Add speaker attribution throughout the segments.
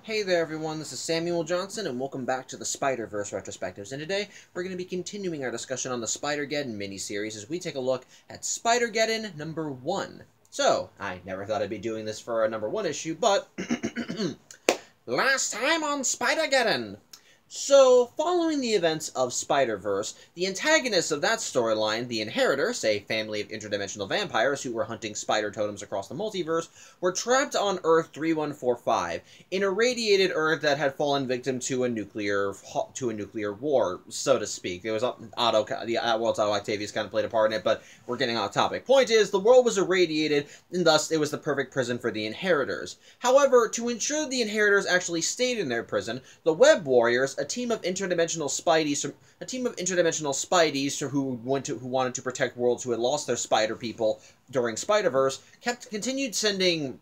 Speaker 1: Hey there everyone, this is Samuel Johnson and welcome back to the Spider-Verse Retrospectives, and today we're going to be continuing our discussion on the Spider-Geddon miniseries as we take a look at Spider-Geddon number 1. So, I never thought I'd be doing this for a number 1 issue, but last time on Spider-Geddon! So, following the events of Spider-Verse, the antagonists of that storyline, the Inheritors, a family of interdimensional vampires who were hunting spider totems across the multiverse, were trapped on Earth 3145, an irradiated Earth that had fallen victim to a nuclear war, so to speak. It was the world's Otto Octavius kind of played a part in it, but we're getting off topic. Point is, the world was irradiated, and thus it was the perfect prison for the Inheritors. However, to ensure that the Inheritors actually stayed in their prison, the Web Warriors, a team of interdimensional Spideys who wanted to protect worlds who had lost their spider people during Spider-Verse, continued sending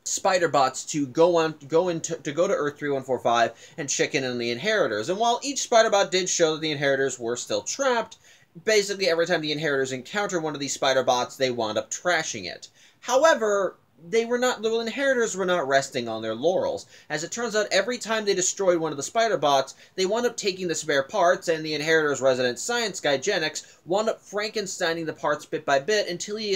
Speaker 1: spider bots to go to Earth 3145 and check in on the Inheritors. And while each spider bot did show that the Inheritors were still trapped, basically every time the Inheritors encountered one of these spider bots, they wound up trashing it. However, the Inheritors were not resting on their laurels. As it turns out, every time they destroyed one of the spider bots, they wound up taking the spare parts, and the Inheritors' resident science guy, Genix, wound up Frankensteining the parts bit by bit until he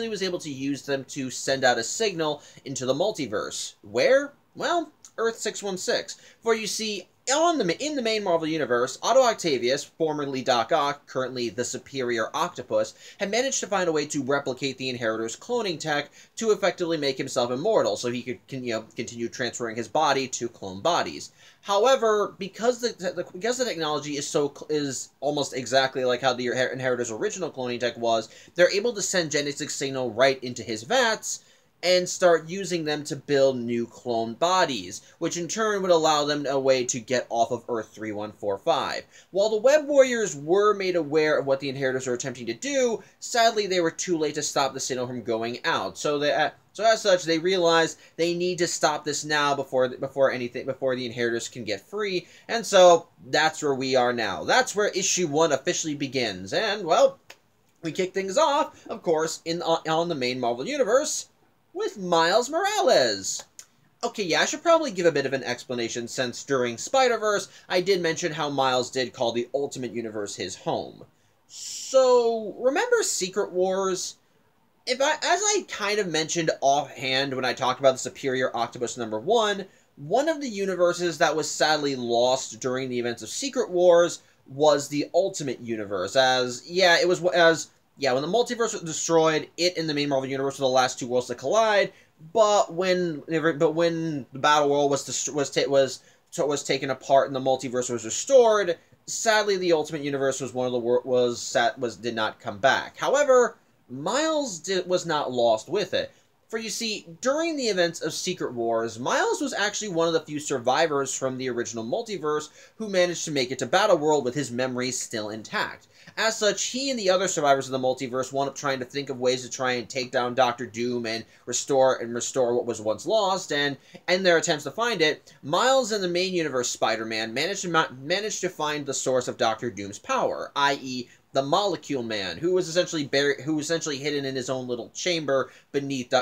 Speaker 1: was able to use them to send out a signal into the multiverse. Where? Well, Earth 616. For you see, in the main Marvel Universe, Otto Octavius, formerly Doc Ock, currently the Superior Octopus, had managed to find a way to replicate the Inheritors' cloning tech to effectively make himself immortal, so he could continue transferring his body to clone bodies. However, because the technology is almost exactly like how the Inheritors' original cloning tech was, they're able to send genetic signal right into his vats and start using them to build new clone bodies, which in turn would allow them a way to get off of Earth 3145. While the Web Warriors were made aware of what the Inheritors were attempting to do, sadly they were too late to stop the signal from going out. So as such, they realized they need to stop this now before the Inheritors can get free, and so that's where we are now. That's where issue 1 officially begins, and well, we kick things off, of course, on the main Marvel Universe, with Miles Morales. Okay, yeah, I should probably give a bit of an explanation since during Spider-Verse, I did mention how Miles did call the Ultimate Universe his home. So, remember Secret Wars? As I kind of mentioned offhand when I talked about the Superior Octopus number 1, one of the universes that was sadly lost during the events of Secret Wars was the Ultimate Universe, when the multiverse was destroyed, it and the main Marvel Universe were the last two worlds to collide. But when the Battle World was taken apart and the multiverse was restored, sadly the Ultimate Universe did not come back. However, Miles was not lost with it. For you see, during the events of Secret Wars, Miles was actually one of the few survivors from the original multiverse who managed to make it to Battle World with his memories still intact. As such, he and the other survivors of the multiverse wound up trying to think of ways to try and take down Dr. Doom and restore what was once lost, and in their attempts to find it, Miles and the main universe Spider-Man managed to find the source of Dr. Doom's power, i.e., the Molecule Man, who was essentially hidden in his own little chamber beneath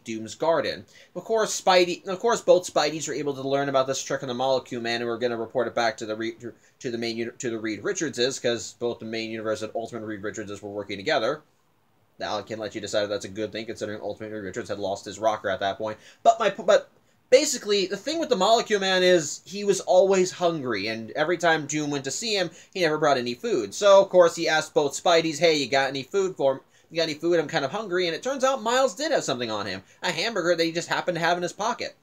Speaker 1: Doom's garden. Of course, both Spideys were able to learn about this trick on the Molecule Man, and we're going to report it back to the Reed Richardses, because both the main universe and Ultimate Reed Richardses were working together. Now I can let you decide if that's a good thing, considering Ultimate Reed Richards had lost his rocker at that point. But basically, the thing with the Molecule Man is he was always hungry, and every time Doom went to see him, he never brought any food. So, of course, he asked both Spideys, hey, you got any food for me? You got any food? I'm kind of hungry. And it turns out Miles did have something on him, a hamburger that he just happened to have in his pocket.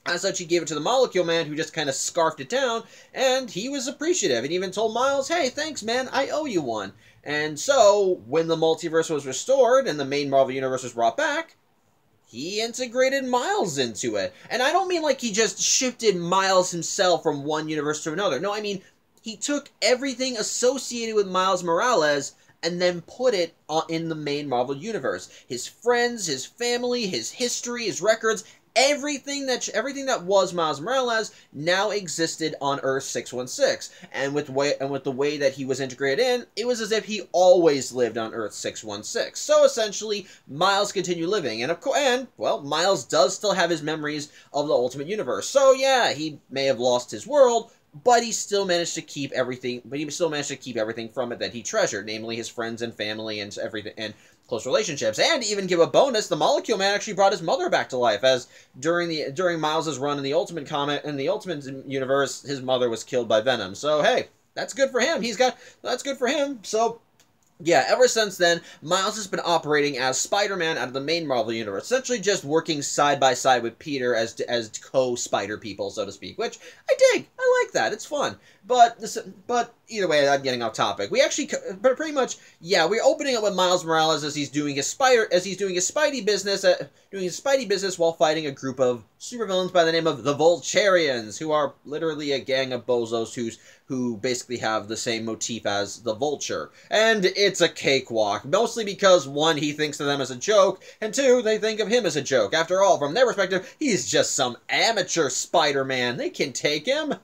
Speaker 1: As such, he gave it to the Molecule Man, who just kind of scarfed it down, and he was appreciative, and even told Miles, hey, thanks, man, I owe you one. And so, when the multiverse was restored, and the main Marvel Universe was brought back, he integrated Miles into it. And I don't mean like he just shifted Miles himself from one universe to another. No, I mean, he took everything associated with Miles Morales and then put it in the main Marvel Universe. His friends, his family, his history, his records, everything that was Miles Morales now existed on Earth 616, and with the way that he was integrated in, it was as if he always lived on Earth 616. So essentially, Miles continued living, and well, Miles does still have his memories of the Ultimate Universe. So yeah, he may have lost his world, but he still managed to keep everything. But he still managed to keep everything from it that he treasured, namely his friends and family and everything, and close relationships. And even give a bonus, the Molecule Man actually brought his mother back to life, as during Miles's run in the Ultimate Universe, his mother was killed by Venom. So hey, that's good for him. That's good for him. So yeah, ever since then, Miles has been operating as Spider-Man out of the main Marvel Universe, essentially just working side by side with Peter as co-Spider people, so to speak, which I dig. I like that. It's fun. But either way, I'm getting off topic. But pretty much, yeah, we're opening up with Miles Morales as he's doing his Spidey business while fighting a group of supervillains by the name of the Vulturians, who are literally a gang of bozos who basically have the same motif as the Vulture. And it's a cakewalk, mostly because, one, he thinks of them as a joke, and two, they think of him as a joke. After all, from their perspective, he's just some amateur Spider-Man. They can take him.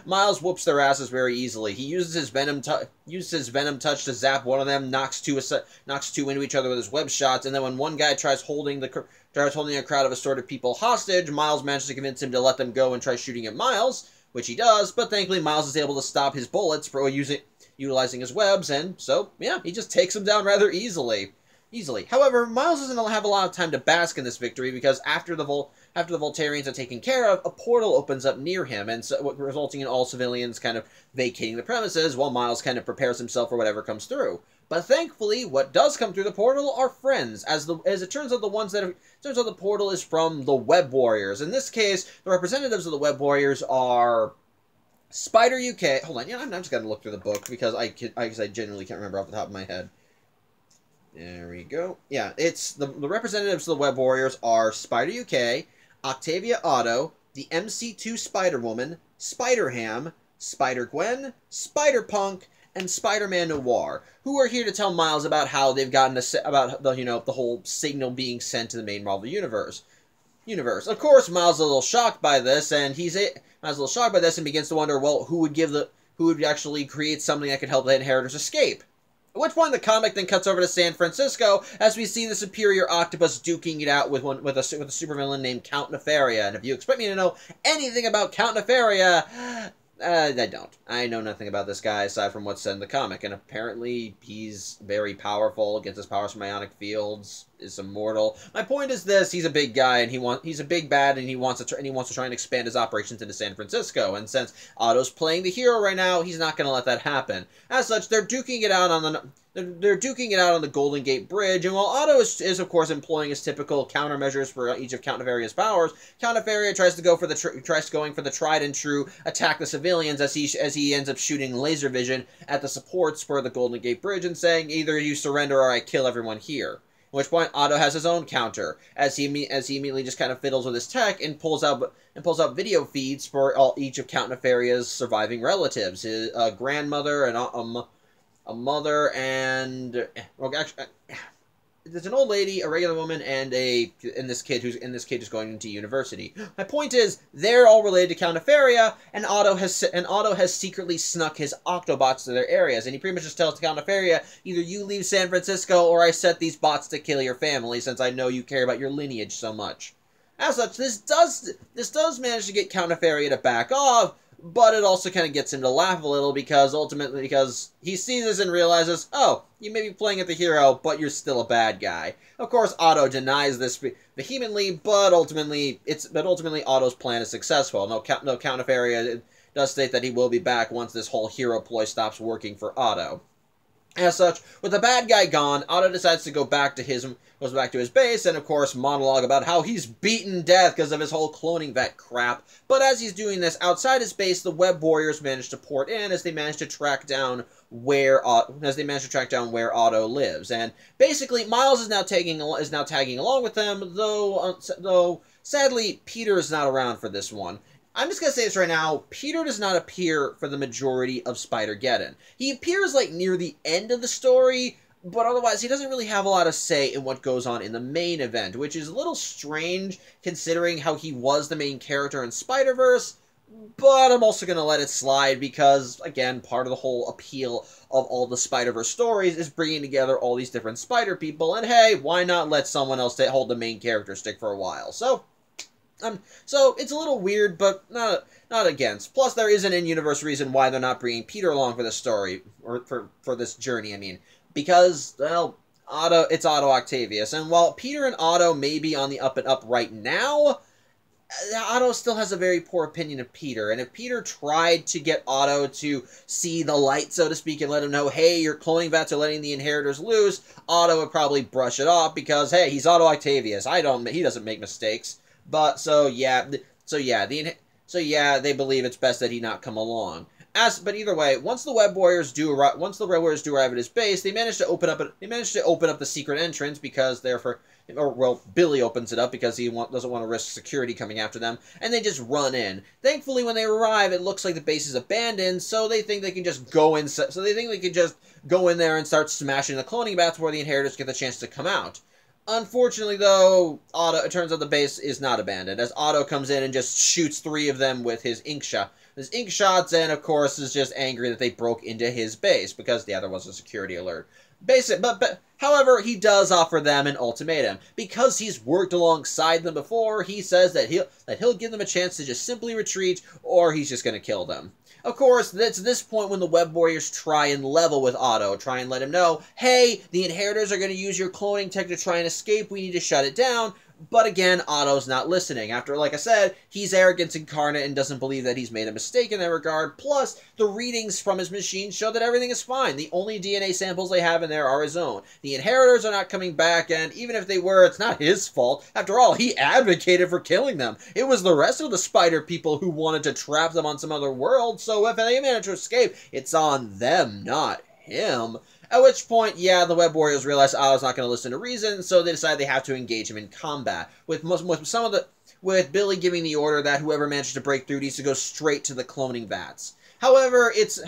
Speaker 1: Miles whoops their asses very easily. He uses his Venom touch to zap one of them, knocks two into each other with his web shots, and then when one guy tries holding a crowd of assorted people hostage, Miles manages to convince him to let them go and try shooting at Miles, which he does, but thankfully Miles is able to stop his bullets for utilizing his webs, and so, yeah, he just takes him down rather easily. However, Miles doesn't have a lot of time to bask in this victory, because after the Vulturians are taken care of, a portal opens up near him, and so, resulting in all civilians kind of vacating the premises, while Miles kind of prepares himself for whatever comes through. But thankfully, what does come through the portal are friends, as it turns out the portal is from the Web Warriors. In this case, the representatives of the Web Warriors are Spider UK. Hold on, I'm just gonna look through the book because I genuinely can't remember off the top of my head. There we go. Yeah, it's the representatives of the Web Warriors are Spider UK, Octavia Otto, the MC2 Spider-Woman, Spider-Ham, Spider-Gwen, Spider-Punk, and Spider-Man Noir, who are here to tell Miles about how they've gotten about the whole signal being sent to the main Marvel universe. Of course, Miles is a little shocked by this, and begins to wonder, well, who would actually create something that could help the Inheritors escape? At which point the comic then cuts over to San Francisco as we see the Superior Octopus duking it out with a supervillain named Count Nefaria. And if you expect me to know anything about Count Nefaria, I don't. I know nothing about this guy aside from what's said in the comic, and apparently he's very powerful, gets his powers from ionic fields, is immortal. My point is this: he's a big guy, and he's a big bad, and he wants to try and expand his operations into San Francisco. And since Otto's playing the hero right now, he's not going to let that happen. As such, they're duking it out on the Golden Gate Bridge, and while Otto is of course employing his typical countermeasures for each of Count Nefaria's powers, Count Nefaria tries going for the tried and true attack the civilians as he ends up shooting laser vision at the supports for the Golden Gate Bridge and saying, either you surrender or I kill everyone here. At which point Otto has his own counter as he immediately just kind of fiddles with his tech and pulls out video feeds for each of Count Nefaria's surviving relatives, his grandmother and a mother, and well, actually, there's an old lady, a regular woman, and this kid who's going into university. My point is, they're all related to Count Nefaria, and Otto has secretly snuck his Octobots to their areas, and he pretty much just tells Count Nefaria, either you leave San Francisco or I set these bots to kill your family, since I know you care about your lineage so much. As such, this does manage to get Count Nefaria to back off, but it also kind of gets him to laugh a little because he sees this and realizes, oh, you may be playing at the hero, but you're still a bad guy. Of course, Otto denies this vehemently, but ultimately Otto's plan is successful. No, Count Nefaria does state that he will be back once this whole hero ploy stops working for Otto. As such, with the bad guy gone, Otto decides to goes back to his base, and of course monologue about how he's beaten death because of his whole cloning vet crap. But as he's doing this outside his base, the Web Warriors manage to port in as they manage to track down where Otto lives. And basically, Miles is now tagging along with them, though sadly Peter is not around for this one. I'm just going to say this right now, Peter does not appear for the majority of Spider-Geddon. He appears, like, near the end of the story, but otherwise he doesn't really have a lot of say in what goes on in the main event, which is a little strange considering how he was the main character in Spider-Verse, but I'm also going to let it slide because, again, part of the whole appeal of all the Spider-Verse stories is bringing together all these different Spider people, and hey, why not let someone else hold the main character stick for a while? So it's a little weird, but not against. Plus, there is an in-universe reason why they're not bringing Peter along for this story, or for this journey, I mean. Because, well, it's Otto Octavius, and while Peter and Otto may be on the up and up right now, Otto still has a very poor opinion of Peter, and if Peter tried to get Otto to see the light, so to speak, and let him know, hey, your cloning vats are letting the inheritors loose, Otto would probably brush it off because, hey, he's Otto Octavius. He doesn't make mistakes. But they believe it's best that he not come along. But either way, once the Web Warriors do arrive at his base, they manage to open up the secret entrance because Billy opens it up because he doesn't want to risk security coming after them, and they just run in. Thankfully, when they arrive, it looks like the base is abandoned, so they think they can just go in. So they think they can just go in there and start smashing the cloning bats before the inheritors get the chance to come out. Unfortunately, though, it turns out the base is not abandoned, as Otto comes in and just shoots 3 of them with his ink shots, and of course is just angry that they broke into his base, because, yeah, there was a security alert. However, he does offer them an ultimatum. Because he's worked alongside them before, he says that he'll give them a chance to just simply retreat, or he's just going to kill them. Of course, it's this point when the Web Warriors try and level with Otto, try and let him know, hey, the inheritors are going to use your cloning tech to try and escape, we need to shut it down. But again, Otto's not listening. After, like I said, he's arrogance incarnate and doesn't believe that he's made a mistake in that regard. Plus, the readings from his machine show that everything is fine. The only DNA samples they have in there are his own. The inheritors are not coming back, and even if they were, it's not his fault. After all, he advocated for killing them. It was the rest of the Spider people who wanted to trap them on some other world, so if they manage to escape, it's on them, not him. At which point, yeah, the Web Warriors realize Otto's not going to listen to reason, so they decide they have to engage him in combat. With Billy giving the order that whoever manages to break through needs to go straight to the cloning vats. However, it's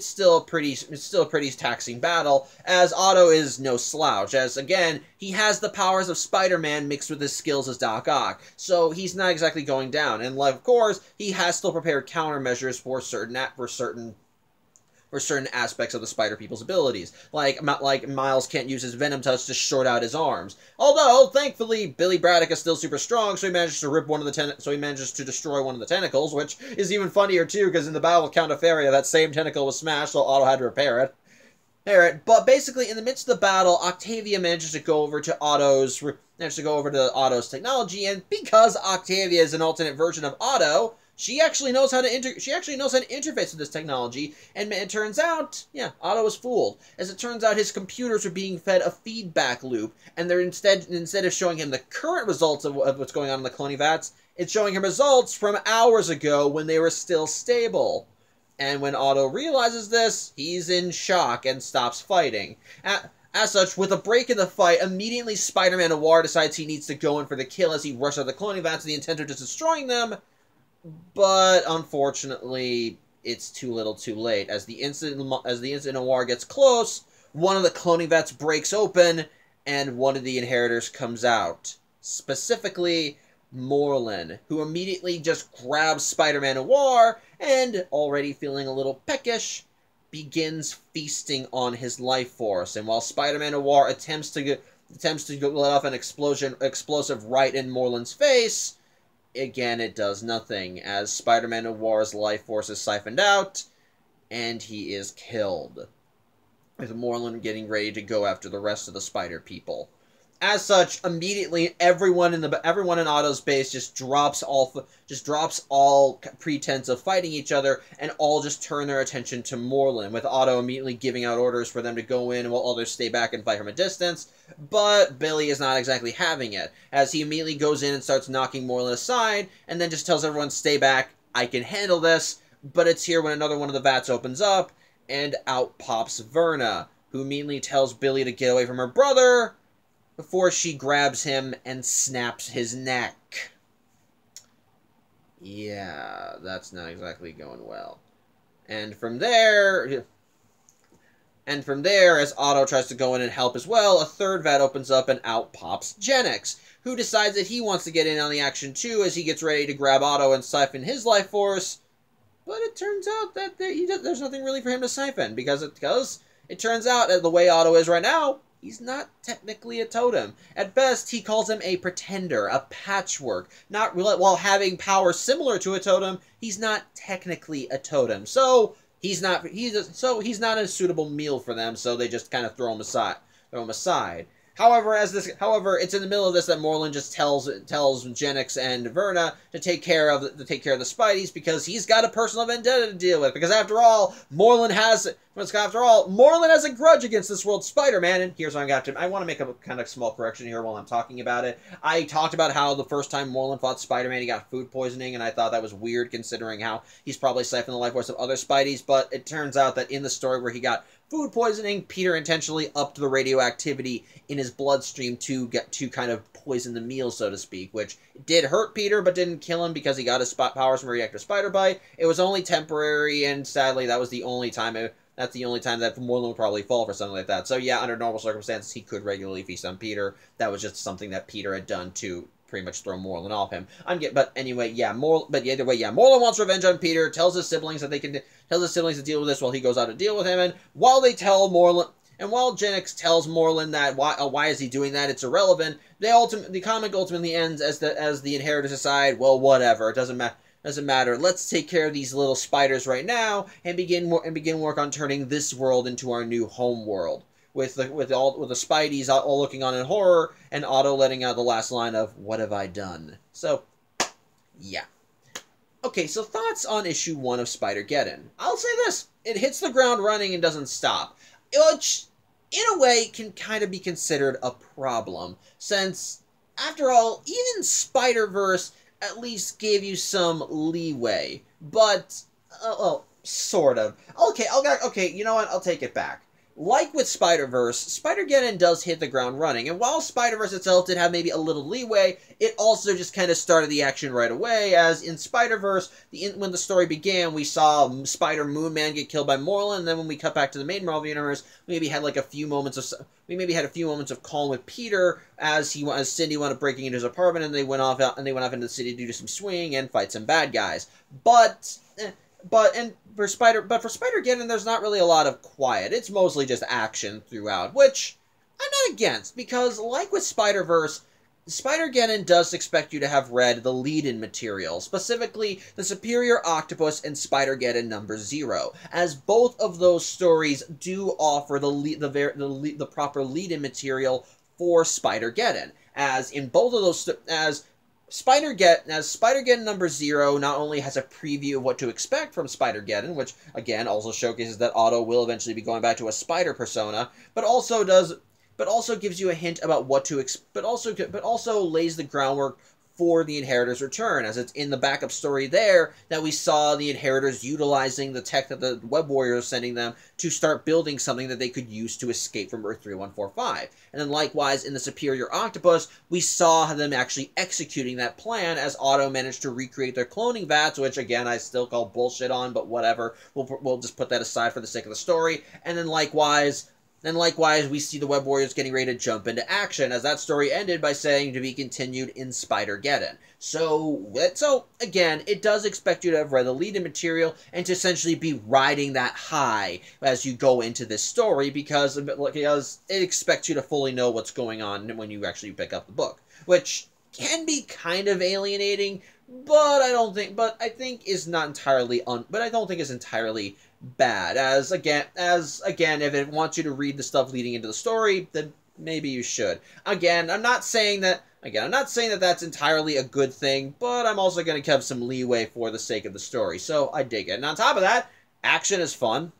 Speaker 1: still a pretty taxing battle, as Otto is no slouch, as again, he has the powers of Spider-Man mixed with his skills as Doc Ock, so he's not exactly going down. And of course, he has still prepared countermeasures for certain aspects of the Spider People's abilities. Like Miles can't use his Venom Touch to short out his arms. Although, thankfully, Billy Braddock is still super strong, so he manages to destroy one of the tentacles, which is even funnier too, because in the battle with Count Euphoria, that same tentacle was smashed, so Otto had to repair it. But basically, in the midst of the battle, Octavia manages to go over to Otto's technology, and because Octavia is an alternate version of Otto, she actually knows how to interface with this technology, and it turns out, yeah, Otto was fooled. As it turns out, his computers are being fed a feedback loop, and they're instead of showing him the current results of what's going on in the cloning vats, it's showing him results from hours ago when they were still stable. And when Otto realizes this, he's in shock and stops fighting. As such, with a break in the fight, immediately Spider-Man Noir decides he needs to go in for the kill as he rushes out the cloning vats with the intent of just destroying them. But unfortunately, it's too little too late. As the instant Noir gets close, one of the cloning vats breaks open, and one of the inheritors comes out. Specifically, Morlun, who immediately just grabs Spider-Man Noir, and, already feeling a little peckish, begins feasting on his life force. And while Spider-Man Noir attempts to let off an explosive right in Morlun's face, again, it does nothing, as Spider-Man Noir's life force is siphoned out, and he is killed, with Morlun getting ready to go after the rest of the Spider people. As such, immediately everyone in Otto's base just drops all pretense of fighting each other, and all just turn their attention to Morlun, with Otto immediately giving out orders for them to go in while others stay back and fight from a distance. But Billy is not exactly having it, as he immediately goes in and starts knocking Morlun aside, and then just tells everyone, stay back, I can handle this. But it's here when another one of the vats opens up, and out pops Verna, who immediately tells Billy to get away from her brother, before she grabs him and snaps his neck. Yeah, that's not exactly going well. And from there, And from there, as Otto tries to go in and help as well, a third vat opens up and out pops Genix, who decides that he wants to get in on the action too as he gets ready to grab Otto and siphon his life force. But it turns out that there's nothing really for him to siphon, because it turns out that the way Otto is right now, he's not technically a totem. At best, he calls him a pretender, a patchwork. Not really, while having power similar to a totem, he's not technically a totem. So he's not a suitable meal for them. So they just kind of throw him aside. However, it's in the middle of this that Morlun just tells Genix and Verna to take care of the Spideys, because he's got a personal vendetta to deal with. Because after all, Morlun has a grudge against this world's Spider-Man. And here's what I want to make a kind of small correction here while I'm talking about it. I talked about how the first time Morlun fought Spider-Man, he got food poisoning, and I thought that was weird considering how he's probably siphoned the life force of other Spideys. But it turns out that in the story where he got food poisoning, Peter intentionally upped the radioactivity in his bloodstream to kind of poison the meal, so to speak, which did hurt Peter but didn't kill him because he got his powers from a radioactive spider bite. It was only temporary, and sadly that was the only time that Morlun would probably fall for something like that. So yeah, under normal circumstances, he could regularly feast on Peter. That was just something that Peter had done to pretty much throw Morlun off him. Either way, Morlun wants revenge on Peter, tells his siblings to deal with this while he goes out to deal with him, and while Genix tells Morlun that why is he doing that, it's irrelevant, the comic ultimately ends as the Inheritors decide, well, whatever, it doesn't matter. Let's take care of these little spiders right now and begin work on turning this world into our new home world. With the Spideys all looking on in horror, and Otto letting out the last line of "What have I done?" So, yeah. Okay, so thoughts on issue 1 of Spider-Geddon. I'll say this: it hits the ground running and doesn't stop, which, in a way, can kind of be considered a problem, since, after all, even Spider-Verse at least gave you some leeway, but, well, sort of. Okay, you know what? I'll take it back. Like with Spider-Verse, Spider-Geddon does hit the ground running, and while Spider-Verse itself did have maybe a little leeway, it also just kind of started the action right away, as in Spider-Verse, when the story began, we saw Spider-Moon-Man get killed by Morlun, and then when we cut back to the main Marvel Universe, we maybe had a few moments of calm with Peter, as Cindy wound up breaking into his apartment, and they went off into the city to do some swinging and fight some bad guys. But for Spider-Geddon, there's not really a lot of quiet. It's mostly just action throughout, which I'm not against, because like with Spider-Verse, Spider-Geddon does expect you to have read the lead-in material, specifically the Superior Octopus and Spider-Geddon #0, as both of those stories do offer the proper lead-in material for Spider-Geddon, as in both of those Spider-Geddon #0 not only has a preview of what to expect from Spider-Geddon, which again also showcases that Otto will eventually be going back to a spider persona, but also gives you a hint about what to expect, but also lays the groundwork for the Inheritors' return, as it's in the backup story there that we saw the Inheritors utilizing the tech that the Web Warriors are sending them to start building something that they could use to escape from Earth 3145. And then likewise, in the Superior Octopus, we saw them actually executing that plan as Otto managed to recreate their cloning vats, which again, I still call bullshit on, but whatever. We'll just put that aside for the sake of the story. And then likewise, we see the Web Warriors getting ready to jump into action, as that story ended by saying to be continued in Spider-Geddon. So again, it does expect you to have read the lead-in material and to essentially be riding that high as you go into this story, because it expects you to fully know what's going on when you actually pick up the book, which can be kind of alienating, but I don't think is entirely bad, as again, if it wants you to read the stuff leading into the story, then maybe you should. Again, I'm not saying that that's entirely a good thing, but I'm also going to have some leeway for the sake of the story, so I dig it. And on top of that, action is fun.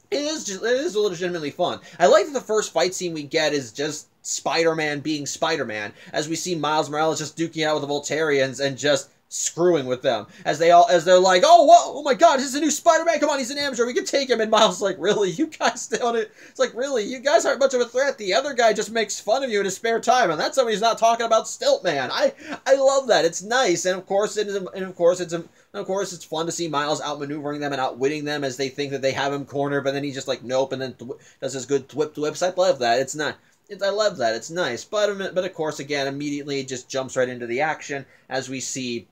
Speaker 1: It is legitimately fun. I like that the first fight scene we get is just Spider-Man being Spider-Man, as we see Miles Morales just duking out with the Voltarians and just screwing with them as they're like, oh, whoa, oh my God, this is a new Spider-Man. Come on, he's an amateur. We can take him. And Miles is like, really, you guys don't? It's like, really, you guys aren't much of a threat. The other guy just makes fun of you in his spare time, and that's somebody who's not talking about Stiltman. I love that. It's nice, and of course it's fun to see Miles outmaneuvering them and outwitting them as they think that they have him cornered, but then he's just like, nope, and then does his good thwips. I love that. It's not. I love that. It's nice, but of course, again, immediately it just jumps right into the action as we see.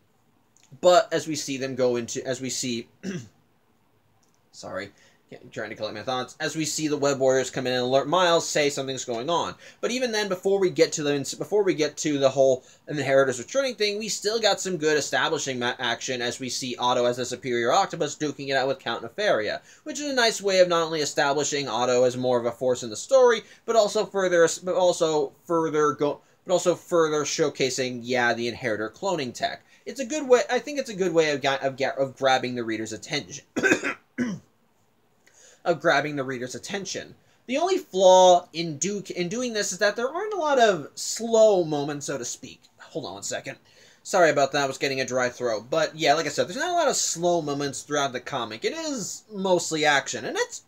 Speaker 1: But as we see them go into, sorry, trying to collect my thoughts. As we see the Web Warriors come in and alert Miles, say something's going on. But even then, before we get to the whole Inheritors returning thing, we still got some good establishing action as we see Otto as a superior octopus duking it out with Count Nefaria, which is a nice way of not only establishing Otto as more of a force in the story, but also further showcasing, yeah, the Inheritor cloning tech. It's a good way. I think it's a good way of grabbing the reader's attention. The only flaw in doing this is that there aren't a lot of slow moments, so to speak. Hold on one second. Sorry about that. I was getting a dry throat. But yeah, like I said, there's not a lot of slow moments throughout the comic. It is mostly action, and it's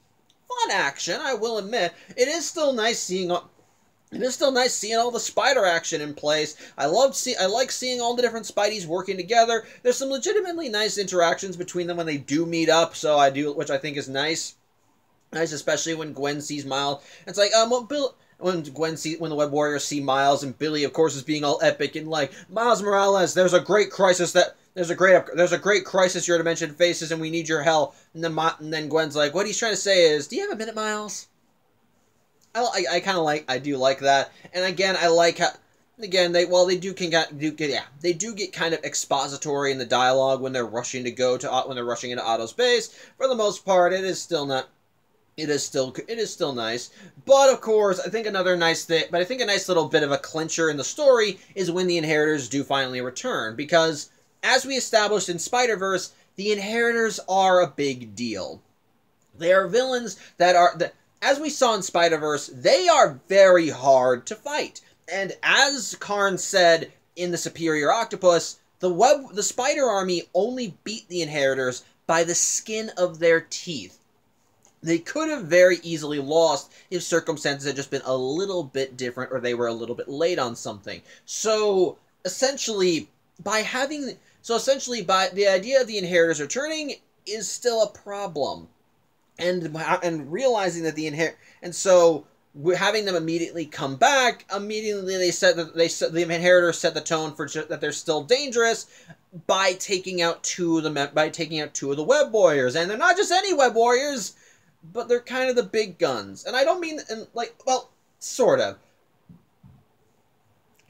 Speaker 1: fun action. I will admit, it is still nice seeing all the spider action in place. I like seeing all the different Spideys working together. There's some legitimately nice interactions between them when they do meet up, which I think is nice. Nice, especially when Gwen sees Miles. It's like, when the Web Warriors see Miles, and Billy, of course, is being all epic and like, Miles Morales, there's a great crisis your dimension faces, and we need your help. And then Gwen's like, what he's trying to say is, do you have a minute, Miles? I do like that, and again, I like how, again, they do get kind of expository in the dialogue when they're rushing into Otto's base. For the most part, it is still nice, but of course, I think a nice little bit of a clincher in the story is when the Inheritors do finally return, because as we established in Spider-Verse, the Inheritors are a big deal. They are villains as we saw in Spider-Verse, they are very hard to fight. And as Karn said in The Superior Octopus, the Spider Army only beat the Inheritors by the skin of their teeth. They could have very easily lost if circumstances had just been a little bit different or they were a little bit late on something. So, essentially, by the idea of the Inheritors returning is still a problem. And realizing that having them immediately come back, immediately the Inheritors set the tone for that they're still dangerous by taking out two of the Web Warriors, and they're not just any Web Warriors, but they're kind of the big guns. And I don't mean sort of.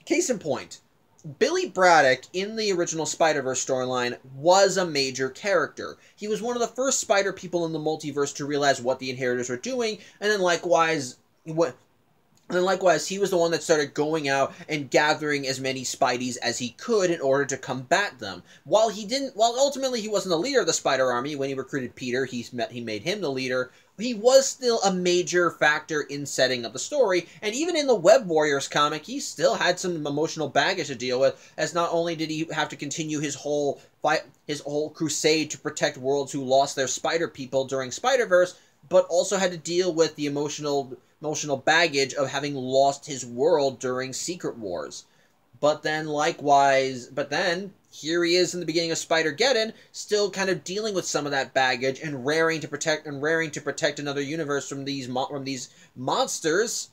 Speaker 1: Case in point, Billy Braddock in the original Spider-Verse storyline was a major character. He was one of the first Spider people in the multiverse to realize what the Inheritors were doing, and then likewise, he was the one that started going out and gathering as many Spideys as he could in order to combat them. While ultimately he wasn't the leader of the Spider Army, when he recruited Peter, he made him the leader. He was still a major factor in setting up the story, and even in the Web Warriors comic, he still had some emotional baggage to deal with, as not only did he have to continue his whole crusade to protect worlds who lost their Spider people during Spider-Verse, but also had to deal with the emotional baggage of having lost his world during Secret Wars. But then here he is in the beginning of Spider-Geddon, still kind of dealing with some of that baggage and raring to protect another universe from these monsters,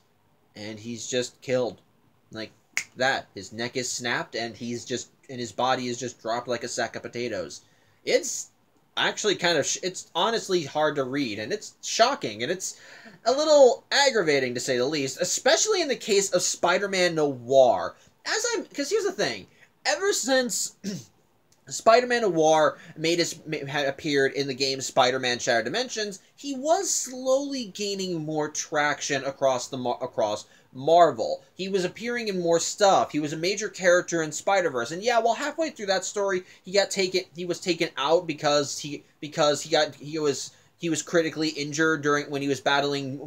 Speaker 1: and he's just killed like that. His neck is snapped, and his body is just dropped like a sack of potatoes. It's actually it's honestly hard to read, and it's shocking, and it's a little aggravating to say the least, especially in the case of Spider-Man Noir. Because here's the thing. Ever since Spider-Man Noir had appeared in the game Spider-Man Shattered Dimensions, he was slowly gaining more traction across Marvel. He was appearing in more stuff. He was a major character in Spider-Verse, and halfway through that story, he was taken out because he was he was critically injured when he was battling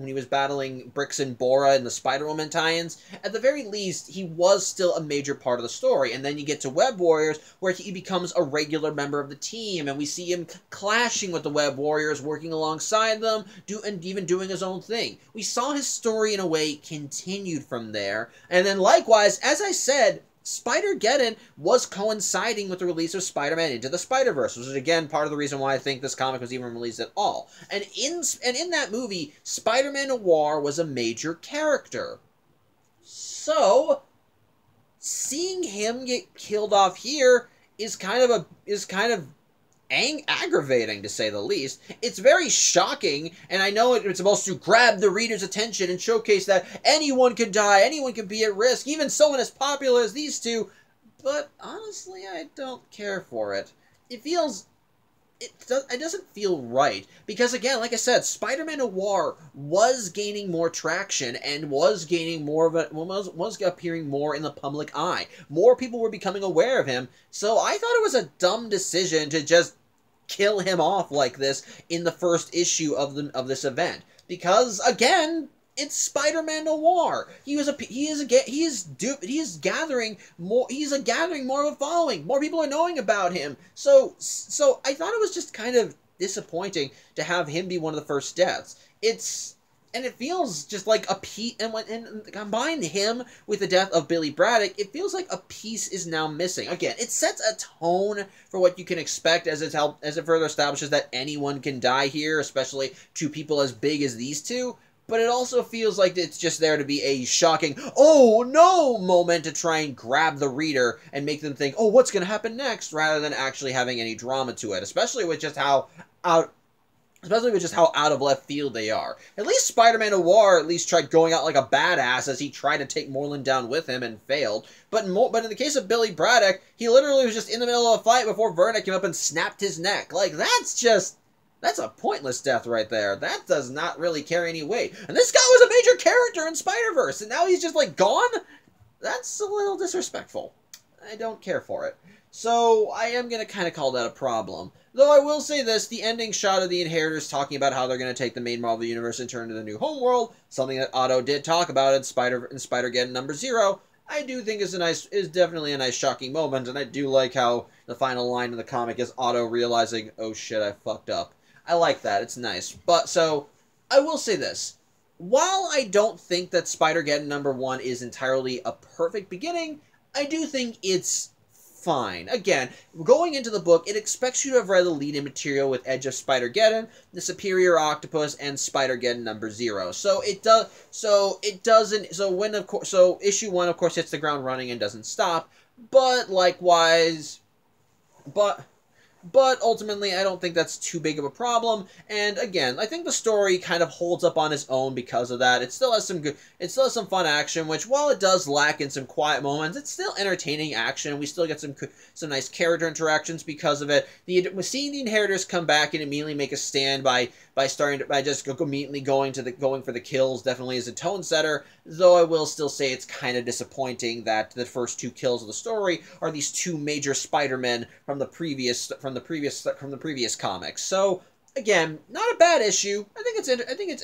Speaker 1: Bricks and Bora in the Spider-Woman tie-ins. At the very least, he was still a major part of the story. And then you get to Web Warriors, where he becomes a regular member of the team, and we see him clashing with the Web Warriors, working alongside them, and even doing his own thing. We saw his story in a way continued from there. And then likewise, as I said, Spider-Geddon was coinciding with the release of Spider-Man Into the Spider-Verse, which is, again, part of the reason why I think this comic was even released at all. And in that movie, Spider-Man Noir was a major character. So, seeing him get killed off here is kind of aggravating, to say the least. It's very shocking, and I know it's supposed to grab the reader's attention and showcase that anyone could die, anyone could be at risk, even someone as popular as these two, but honestly, I don't care for it. It doesn't feel right, because again, like I said, Spider-Man Noir was gaining more traction and was gaining more of was appearing more in the public eye. More people were becoming aware of him, so I thought it was a dumb decision to just kill him off like this in the first issue of this event, because again, it's Spider-Man Noir. He is gathering more of a following. More people are knowing about him. So I thought it was just kind of disappointing to have him be one of the first deaths. And it feels just like a piece, and combine him with the death of Billy Braddock, it feels like a piece is now missing. Again, it sets a tone for what you can expect as it further establishes that anyone can die here, especially to people as big as these two. But it also feels like it's just there to be a shocking, oh no, moment to try and grab the reader and make them think, oh, what's going to happen next, rather than actually having any drama to it, especially with just how out of left field they are. At least Spider-Man Noir at least tried going out like a badass as he tried to take Moreland down with him and failed. But in the case of Billy Braddock, he literally was just in the middle of a fight before Vernick came up and snapped his neck. Like, that's a pointless death right there. That does not really carry any weight. And this guy was a major character in Spider-Verse, and now he's just, like, gone? That's a little disrespectful. I don't care for it. So, I am going to kind of call that a problem. Though I will say this, the ending shot of the Inheritors talking about how they're going to take the main Marvel Universe and turn it into the new homeworld, something that Otto did talk about in Spider-Geddon number 0, I do think is definitely a nice shocking moment, and I do like how the final line of the comic is Otto realizing, oh shit, I fucked up. I like that, it's nice. But, so, I will say this. While I don't think that Spider-Geddon number 1 is entirely a perfect beginning, I do think it's fine. Again, going into the book, it expects you to have read the lead-in material with Edge of Spider-Geddon, the Superior Octopus, and Spider-Geddon number 0. So issue 1, of course, hits the ground running and doesn't stop, but likewise, but ultimately, I don't think that's too big of a problem. And again, I think the story kind of holds up on its own because of that. It still has some fun action, which while it does lack in some quiet moments, it's still entertaining action. We still get some nice character interactions because of it. Seeing the Inheritors come back and immediately make a stand by just immediately going for the kills definitely is a tone setter. Though I will still say it's kind of disappointing that the first 2 kills of the story are these 2 major Spider-Men from the previous comics. So again, not a bad issue. I think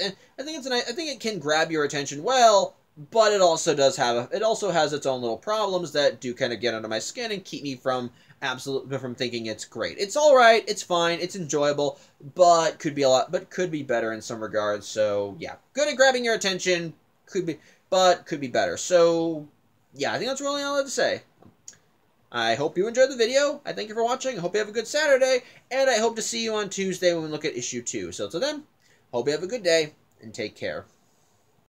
Speaker 1: it can grab your attention well, but it also has its own little problems that do kind of get under my skin and keep me from thinking it's great. It's all right, it's fine, it's enjoyable, but could be better in some regards. So yeah, good at grabbing your attention, could be better. So yeah, I think that's really all I have to say. I hope you enjoyed the video. I thank you for watching. I hope you have a good Saturday, and I hope to see you on Tuesday when we look at issue 2. So till then, hope you have a good day and take care.